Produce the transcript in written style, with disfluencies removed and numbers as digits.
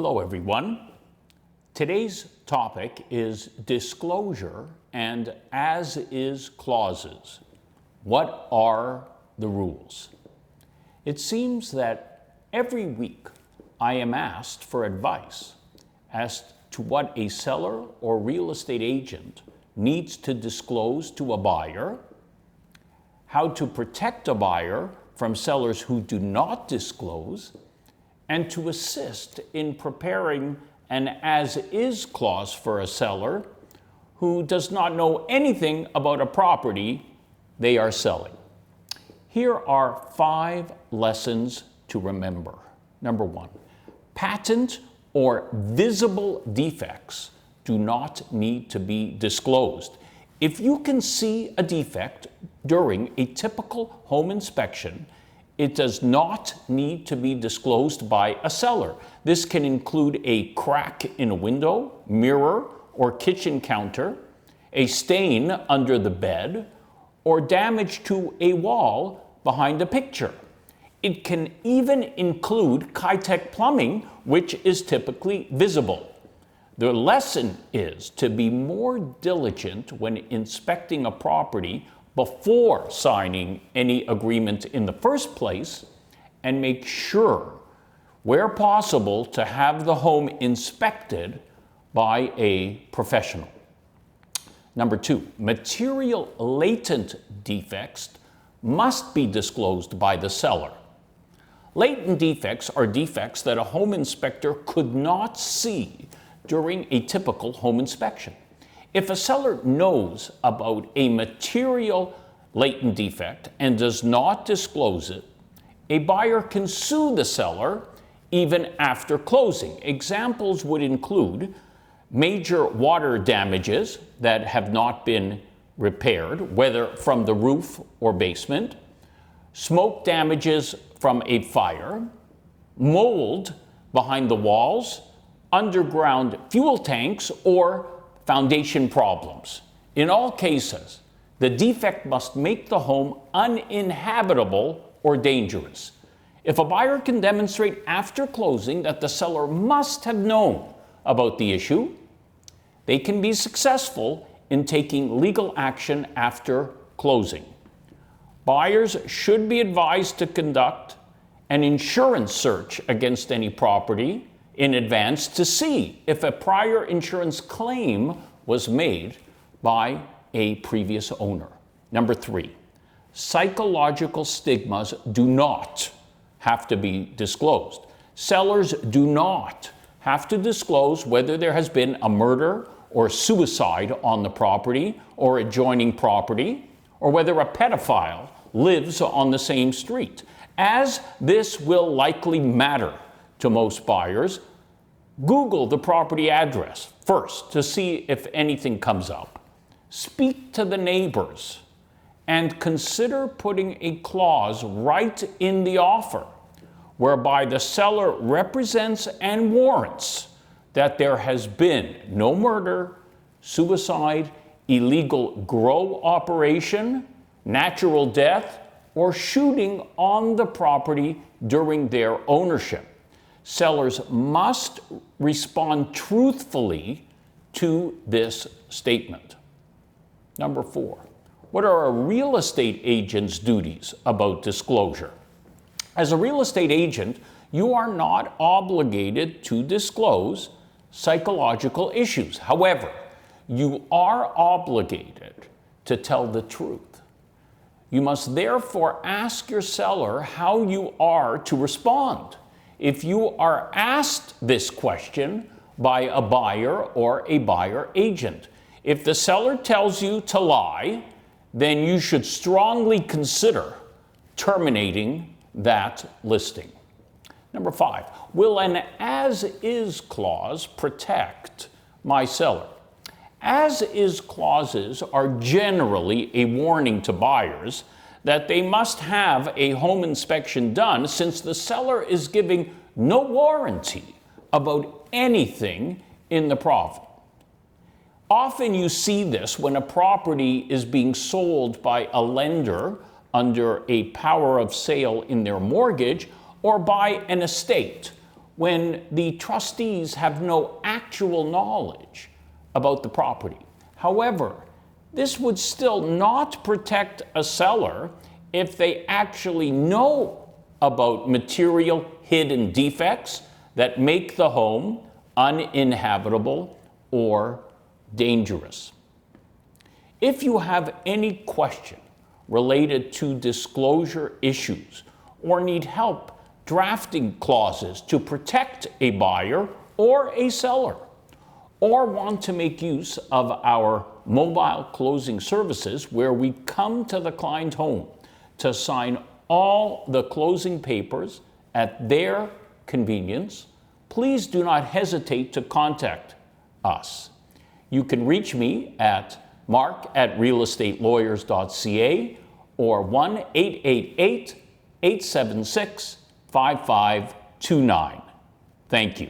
Hello everyone. Today's topic is disclosure and as-is clauses. What are the rules? It seems that every week I am asked for advice as to what a seller or real estate agent needs to disclose to a buyer, how to protect a buyer from sellers who do not disclose, and to assist in preparing an as-is clause for a seller who does not know anything about a property they are selling. Here are 5 lessons to remember. Number 1, patent or visible defects do not need to be disclosed. If you can see a defect during a typical home inspection, it does not need to be disclosed by a seller. This can include a crack in a window, mirror, or kitchen counter, a stain under the bed, or damage to a wall behind a picture. It can even include KITEC plumbing, which is typically visible. The lesson is to be more diligent when inspecting a property before signing any agreement in the first place, and make sure, where possible, to have the home inspected by a professional. Number 2, material latent defects must be disclosed by the seller. Latent defects are defects that a home inspector could not see during a typical home inspection. If a seller knows about a material latent defect and does not disclose it, a buyer can sue the seller even after closing. Examples would include major water damages that have not been repaired, whether from the roof or basement, smoke damages from a fire, mold behind the walls, underground fuel tanks, or foundation problems. In all cases, the defect must make the home uninhabitable or dangerous. If a buyer can demonstrate after closing that the seller must have known about the issue, they can be successful in taking legal action after closing. Buyers should be advised to conduct an insurance search against any property in advance to see if a prior insurance claim was made by a previous owner. Number 3, psychological stigmas do not have to be disclosed. Sellers do not have to disclose whether there has been a murder or suicide on the property or adjoining property, or whether a pedophile lives on the same street. As this will likely matter to most buyers, Google the property address first to see if anything comes up. Speak to the neighbors and consider putting a clause right in the offer whereby the seller represents and warrants that there has been no murder, suicide, illegal grow operation, natural death, or shooting on the property during their ownership. Sellers must respond truthfully to this statement. Number 4, what are a real estate agent's duties about disclosure? As a real estate agent, you are not obligated to disclose psychological issues. However, you are obligated to tell the truth. You must therefore ask your seller how you are to respond. If you are asked this question by a buyer or a buyer agent, if the seller tells you to lie, then you should strongly consider terminating that listing. Number 5, will an as-is clause protect my seller? As-is clauses are generally a warning to buyers that they must have a home inspection done, since the seller is giving no warranty about anything in the property. Often you see this when a property is being sold by a lender under a power of sale in their mortgage, or by an estate when the trustees have no actual knowledge about the property. However, this would still not protect a seller if they actually know about material hidden defects that make the home uninhabitable or dangerous. If you have any question related to disclosure issues or need help drafting clauses to protect a buyer or a seller, or want to make use of our mobile closing services where we come to the client home to sign all the closing papers at their convenience, please do not hesitate to contact us. You can reach me at mark@realestatelawyer.ca or 1-888-876-5529. Thank you.